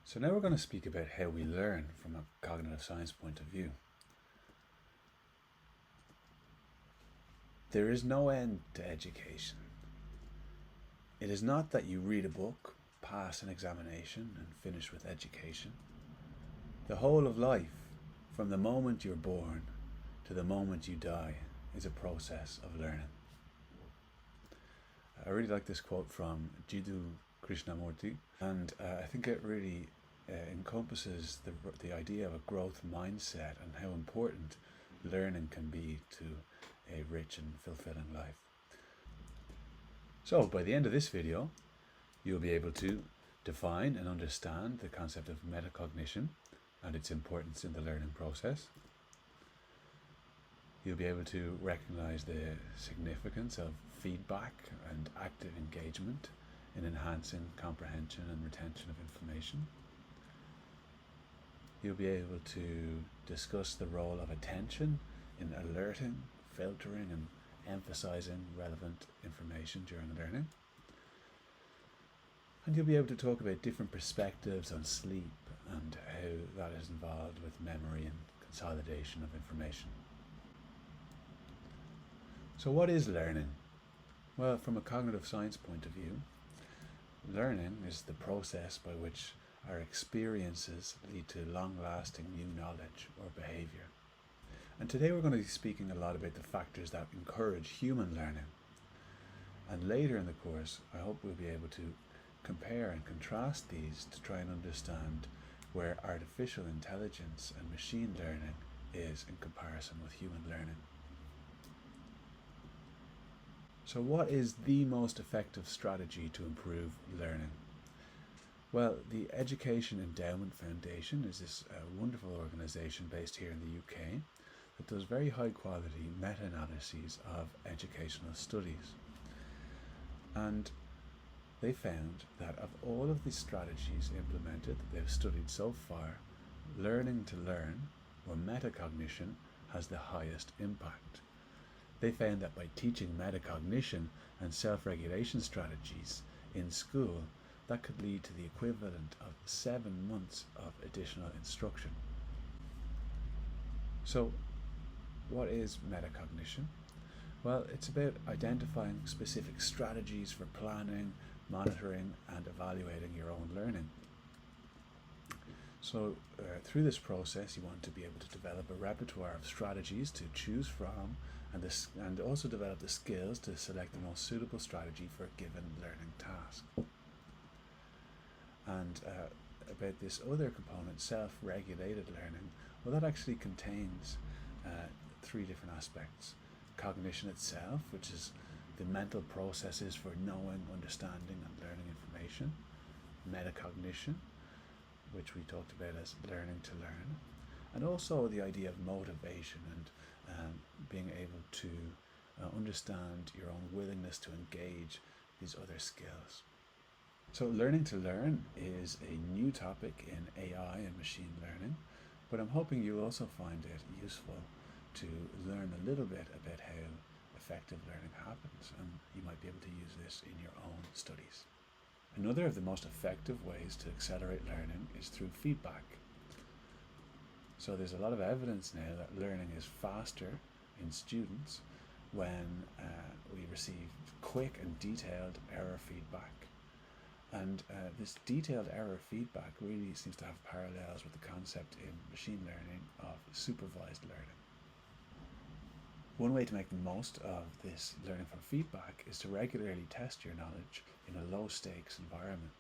So now we're going to speak about how we learn from a cognitive science point of view. There is no end to education. It is not that you read a book, pass an examination, and finish with education. The whole of life, from the moment you're born to the moment you die, is a process of learning. I really like this quote from Jiddu Krishnamurti, and I think it really encompasses the idea of a growth mindset and how important learning can be to a rich and fulfilling life. So by the end of this video, you'll be able to define and understand the concept of metacognition and its importance in the learning process. You'll be able to recognize the significance of feedback and active engagement in enhancing comprehension and retention of information. You'll be able to discuss the role of attention in alerting, filtering, and emphasizing relevant information during learning. And you'll be able to talk about different perspectives on sleep and how that is involved with memory and consolidation of information. So what is learning? Well, from a cognitive science point of view, learning is the process by which our experiences lead to long-lasting new knowledge or behavior. And today we're going to be speaking a lot about the factors that encourage human learning. And later in the course, I hope we'll be able to compare and contrast these to try and understand where artificial intelligence and machine learning is in comparison with human learning. So what is the most effective strategy to improve learning? Well, the Education Endowment Foundation is this wonderful organisation based here in the UK that does very high quality meta-analyses of educational studies. And they found that of all of the strategies implemented that they've studied so far, learning to learn, or metacognition, has the highest impact. They found that by teaching metacognition and self-regulation strategies in school, that could lead to the equivalent of 7 months of additional instruction. So, what is metacognition? Well, it's about identifying specific strategies for planning, monitoring, and evaluating your own learning. So, through this process, you want to be able to develop a repertoire of strategies to choose from, and also develop the skills to select the most suitable strategy for a given learning task. And about this other component, self-regulated learning, well, that actually contains 3 different aspects. Cognition itself, which is the mental processes for knowing, understanding, and learning information. Metacognition, which we talked about as learning to learn. And also the idea of motivation and being able to understand your own willingness to engage these other skills. So learning to learn is a new topic in AI and machine learning, but I'm hoping you'll also find it useful to learn a little bit about how effective learning happens, and you might be able to use this in your own studies. Another of the most effective ways to accelerate learning is through feedback. So there's a lot of evidence now that learning is faster in students when we receive quick and detailed error feedback. And this detailed error feedback really seems to have parallels with the concept in machine learning of supervised learning. One way to make the most of this learning from feedback is to regularly test your knowledge in a low stakes environment.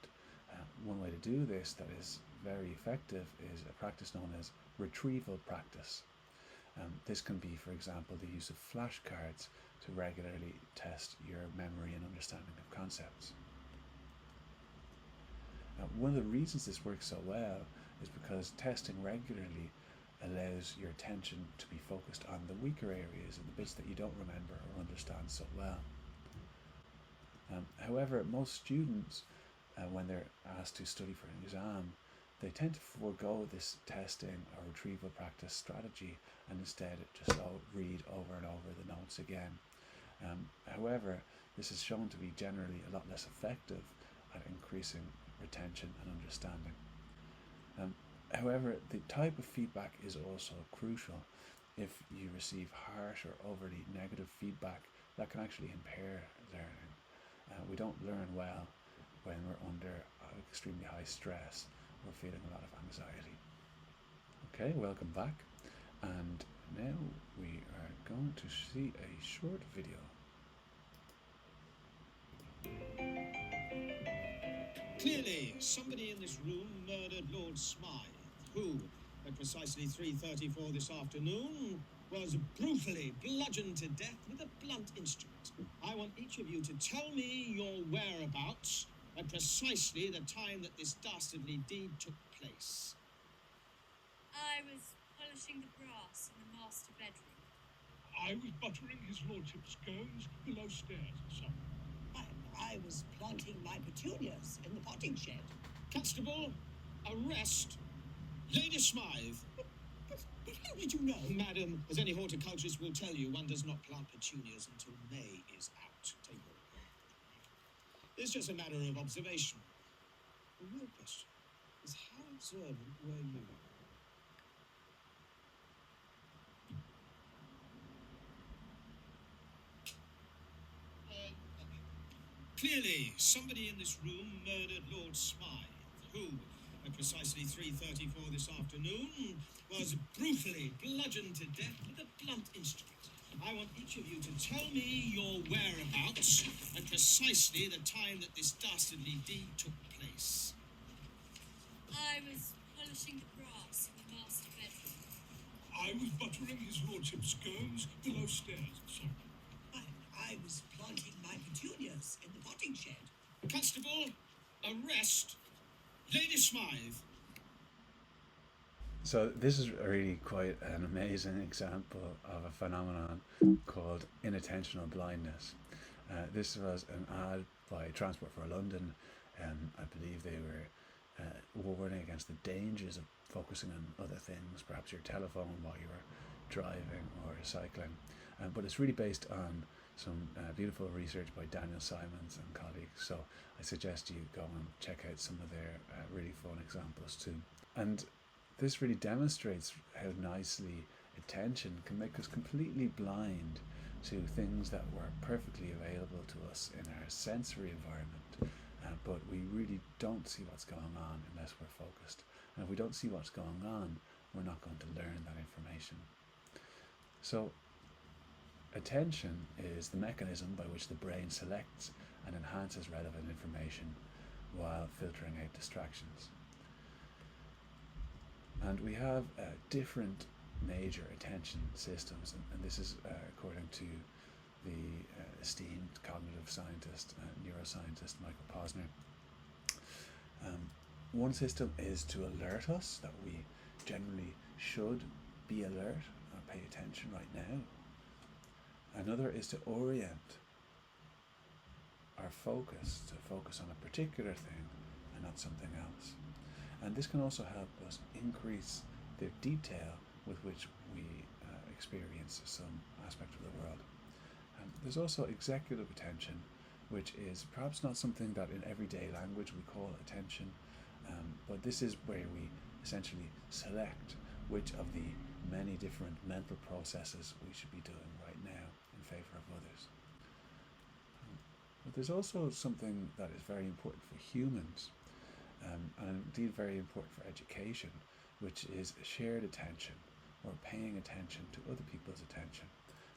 One way to do this that is very effective is a practice known as retrieval practice. This can be, for example, the use of flashcards to regularly test your memory and understanding of concepts. One of the reasons this works so well is because testing regularly allows your attention to be focused on the weaker areas and the bits that you don't remember or understand so well. However, most students, when they're asked to study for an exam, they tend to forego this testing or retrieval practice strategy and instead just read over and over the notes again. However, this is shown to be generally a lot less effective at increasing retention and understanding. However, the type of feedback is also crucial. If you receive harsh or overly negative feedback, that can actually impair learning. We don't learn well when we're under extremely high stress or feeling a lot of anxiety. Okay, welcome back. And now we are going to see a short video. Clearly, somebody in this room murdered Lord Smythe, who, at precisely 3:34 this afternoon, was brutally bludgeoned to death with a blunt instrument. I want each of you to tell me your whereabouts at precisely the time that this dastardly deed took place. I was polishing the brass in the master bedroom. I was buttering his lordship's scones below stairs, sir. I was planting my petunias in the potting shed. Constable, arrest Lady Smythe. But how did you know? Madam, as any horticulturist will tell you, one does not plant petunias until May is out. Take all. It's just a matter of observation. The real question is, how observant were you? Clearly, somebody in this room murdered Lord Smythe, who, at precisely 3:34 this afternoon, was brutally bludgeoned to death with a blunt instrument. I want each of you to tell me your whereabouts at precisely the time that this dastardly deed took place. I was polishing the brass in the master bedroom. I was buttering his lordship's scones below stairs, sir. I was planting my petunias in the potting shed. Constable, arrest Lady Smythe. So this is really quite an amazing example of a phenomenon called inattentional blindness. This was an ad by Transport for London. I believe they were warning against the dangers of focusing on other things, perhaps your telephone while you were driving or cycling. But it's really based on some beautiful research by Daniel Simons and colleagues. So I suggest you go and check out some of their really fun examples too. And this really demonstrates how nicely attention can make us completely blind to things that were perfectly available to us in our sensory environment. But we really don't see what's going on unless we're focused. And if we don't see what's going on, we're not going to learn that information. So attention is the mechanism by which the brain selects and enhances relevant information while filtering out distractions. And we have different major attention systems, and this is according to the esteemed cognitive scientist, neuroscientist Michael Posner. One system is to alert us that we generally should be alert or pay attention right now. Another is to orient our focus, to focus on a particular thing and not something else. And this can also help us increase the detail with which we experience some aspect of the world. There's also executive attention, which is perhaps not something that in everyday language we call attention, but this is where we essentially select which of the many different mental processes we should be doing right now in favor of others. But there's also something that is very important for humans, and indeed very important for education, which is shared attention, or paying attention to other people's attention.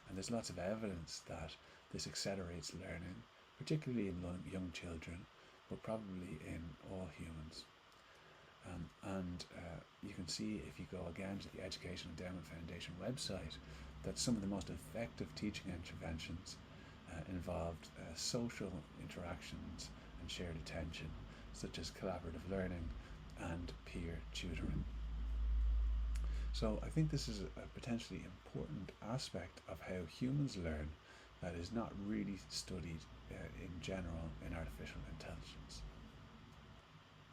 And there's lots of evidence that this accelerates learning, particularly in young children, but probably in all humans. You can see, if you go again to the Education Endowment Foundation website, that some of the most effective teaching interventions involved social interactions and shared attention, such as collaborative learning and peer tutoring. So I think this is a potentially important aspect of how humans learn that is not really studied in general in artificial intelligence.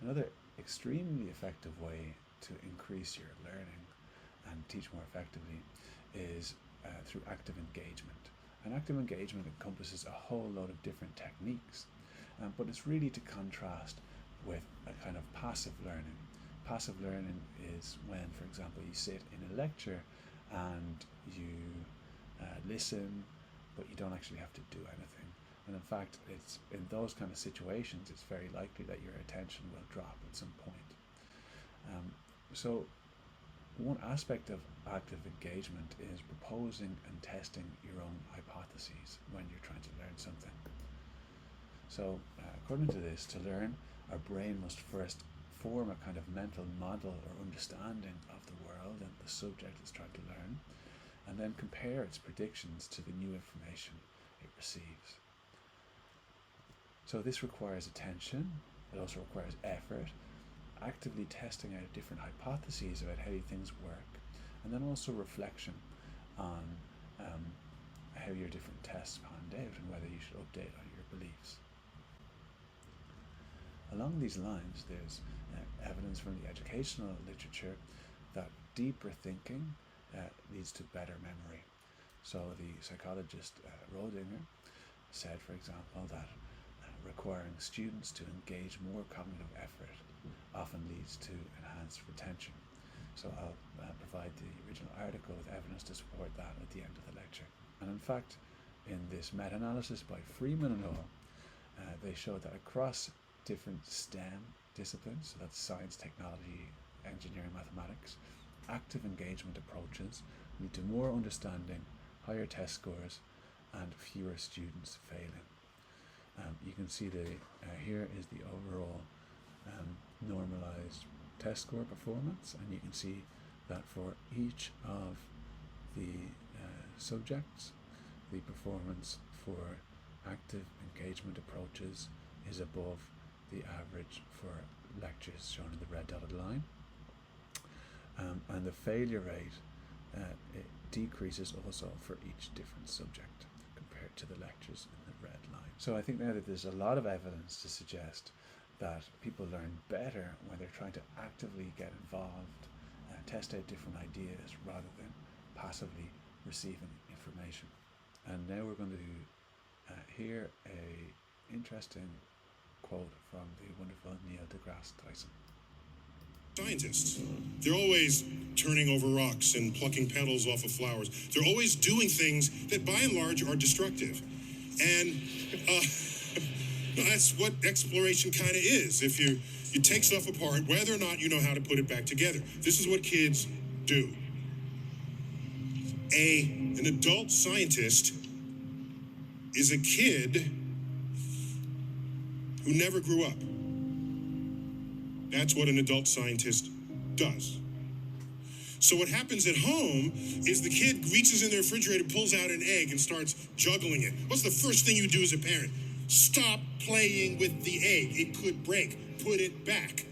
Another extremely effective way to increase your learning and teach more effectively is through active engagement. And active engagement encompasses a whole lot of different techniques, but it's really to contrast with a kind of passive learning. passive learning is when, for example, you sit in a lecture and you listen, but you don't actually have to do anything. And in fact, it's in those kind of situations, it's very likely that your attention will drop at some point. So one aspect of active engagement is proposing and testing your own hypotheses when you're trying to learn something. So according to this, to learn, our brain must first form a kind of mental model or understanding of the world and the subject it's trying to learn, and then compare its predictions to the new information it receives. So this requires attention, it also requires effort, actively testing out different hypotheses about how things work, and then also reflection on how your different tests panned out and whether you should update on your beliefs. Along these lines, there's evidence from the educational literature that deeper thinking leads to better memory. So the psychologist Rodinger said, for example, that requiring students to engage more cognitive effort often leads to enhanced retention. So I'll provide the original article with evidence to support that at the end of the lecture. And in fact, in this meta-analysis by Freeman and al., they showed that across different STEM disciplines, so that's science, technology, engineering, mathematics, active engagement approaches lead to more understanding, higher test scores, and fewer students failing. You can see here is the overall normalized test score performance, and you can see that for each of the subjects, the performance for active engagement approaches is above the average for lectures shown in the red dotted line, and the failure rate it decreases also for each different subject compared to the lectures in the red line. So I think now that there's a lot of evidence to suggest that people learn better when they're trying to actively get involved and test out different ideas rather than passively receiving information. And now we're going to hear a interesting quote from the wonderful Neil deGrasse Tyson. Scientists, they're always turning over rocks and plucking petals off of flowers. They're always doing things that by and large are destructive. And that's what exploration kind of is. If you take stuff apart, whether or not you know how to put it back together. This is what kids do. An adult scientist is a kid who never grew up. That's what an adult scientist does. So what happens at home is the kid reaches in the refrigerator, pulls out an egg, and starts juggling it. What's the first thing you do as a parent? Stop playing with the egg. It could break. Put it back.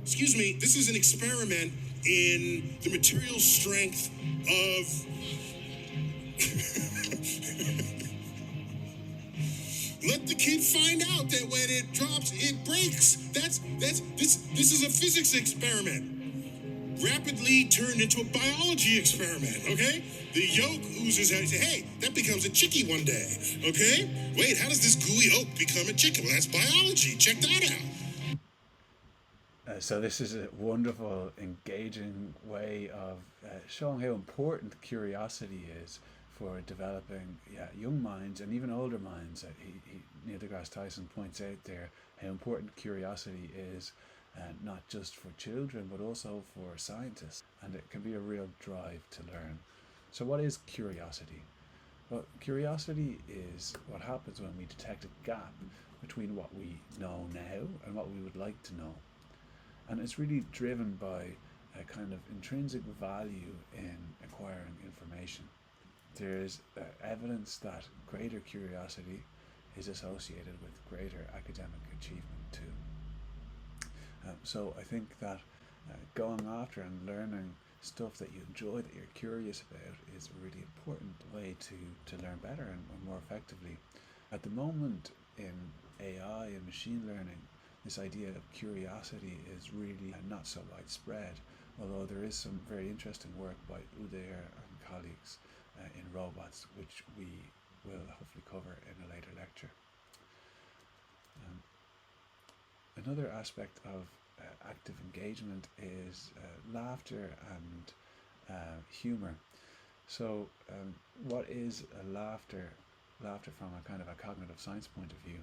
Excuse me, this is an experiment in the material strength of... Let the kid find out that when it drops, it breaks. This is a physics experiment. Rapidly turned into a biology experiment, okay? The yolk oozes out. You say, hey, that becomes a chickie one day, okay? Wait, how does this gooey yolk become a chicken? Well, that's biology. Check that out. So this is a wonderful, engaging way of showing how important curiosity is for developing young minds and even older minds. Neil deGrasse Tyson points out there how important curiosity is, not just for children but also for scientists, and it can be a real drive to learn. So what is curiosity? Well, curiosity is what happens when we detect a gap between what we know now and what we would like to know. And it's really driven by a kind of intrinsic value in acquiring information. There's evidence that greater curiosity is associated with greater academic achievement too. So I think that going after and learning stuff that you enjoy, that you're curious about, is a really important way to learn better and more effectively. At the moment in AI and machine learning, this idea of curiosity is really not so widespread, although there is some very interesting work by Udair and colleagues in robots, which we will hopefully cover in a later lecture. Another aspect of active engagement is laughter and humor. So, what is laughter? Laughter from a kind of a cognitive science point of view.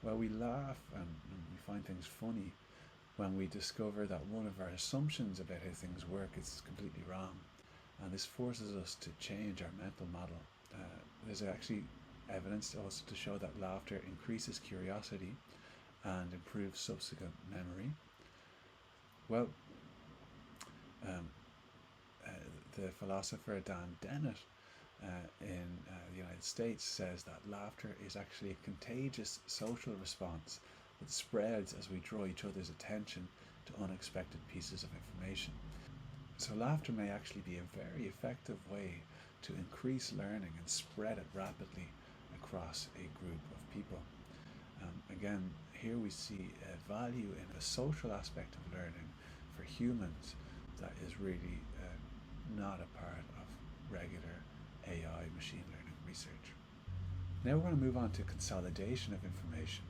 Well, we laugh and we find things funny when we discover that one of our assumptions about how things work is completely wrong, and this forces us to change our mental model. There's actually evidence also to show that laughter increases curiosity and improves subsequent memory. Well, the philosopher Dan Dennett in the United States says that laughter is actually a contagious social response that spreads as we draw each other's attention to unexpected pieces of information. So laughter may actually be a very effective way to increase learning and spread it rapidly across a group of people. Again, here we see a value in a social aspect of learning for humans that is really not a part of regular AI machine learning research. Now we're going to move on to consolidation of information.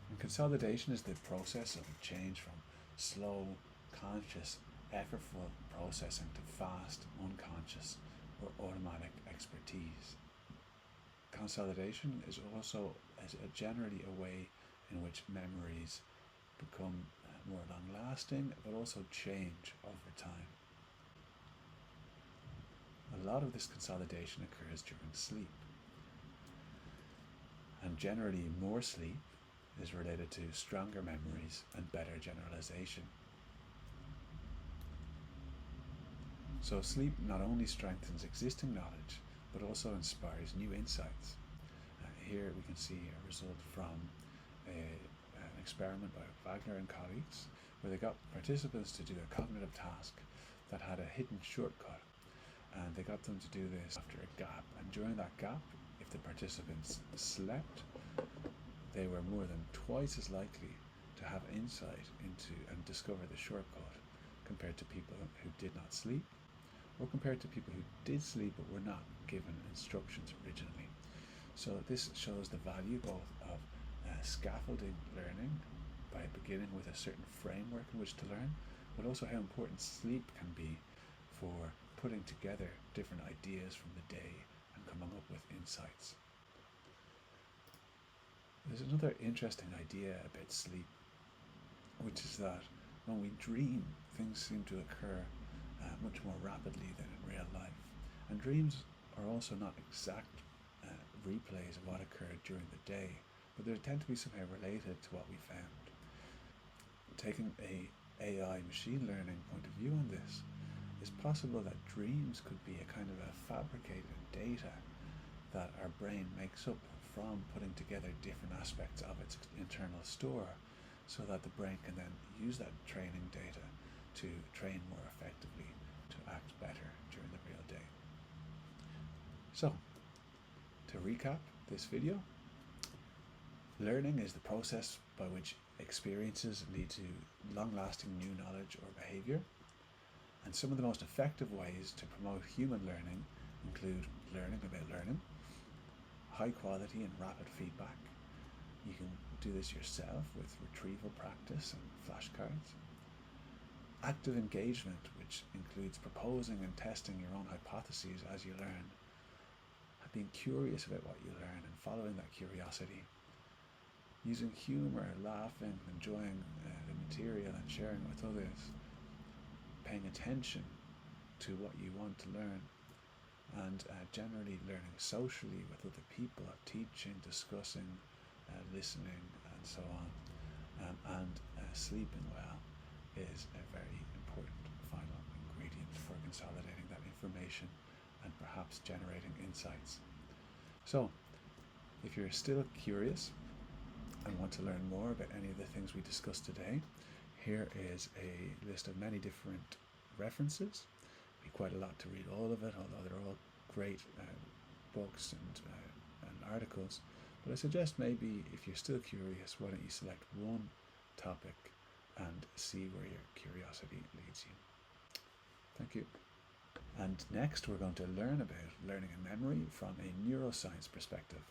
And consolidation is the process of a change from slow, conscious, effortful processing to fast, unconscious, or automatic expertise. Consolidation is also generally a way in which memories become more long-lasting, but also change over time. A lot of this consolidation occurs during sleep, and generally more sleep is related to stronger memories and better generalization. So sleep not only strengthens existing knowledge, but also inspires new insights. Here we can see a result from an experiment by Wagner and colleagues, where they got participants to do a cognitive task that had a hidden shortcut. And they got them to do this after a gap. And during that gap, if the participants slept, they were more than twice as likely to have insight into and discover the shortcut compared to people who did not sleep, or compared to people who did sleep but were not given instructions originally. So this shows the value both of scaffolding learning by beginning with a certain framework in which to learn, but also how important sleep can be for putting together different ideas from the day and coming up with insights. There's another interesting idea about sleep, which is that when we dream, things seem to occur much more rapidly than in real life. And dreams are also not exact replays of what occurred during the day, but they tend to be somehow related to what we found. Taking a AI machine learning point of view on this, it's possible that dreams could be a kind of a fabricated data that our brain makes up from putting together different aspects of its internal store, so that the brain can then use that training data to train more effectively, to act better during the real day. So, to recap this video, learning is the process by which experiences lead to long-lasting new knowledge or behavior. And some of the most effective ways to promote human learning include learning about learning, high quality and rapid feedback. You can do this yourself with retrieval practice and flashcards. Active engagement, which includes proposing and testing your own hypotheses as you learn. Being curious about what you learn and following that curiosity. Using humor, laughing, enjoying the material and sharing with others. Paying attention to what you want to learn, and generally learning socially with other people, teaching, discussing, listening, and so on. And sleeping well is a very important final ingredient for consolidating that information and perhaps generating insights. So, if you're still curious and want to learn more about any of the things we discussed today, here is a list of many different references. It'd be quite a lot to read all of it, although they're all great books and articles. But I suggest maybe if you're still curious, why don't you select one topic and see where your curiosity leads you. Thank you. And next we're going to learn about learning and memory from a neuroscience perspective.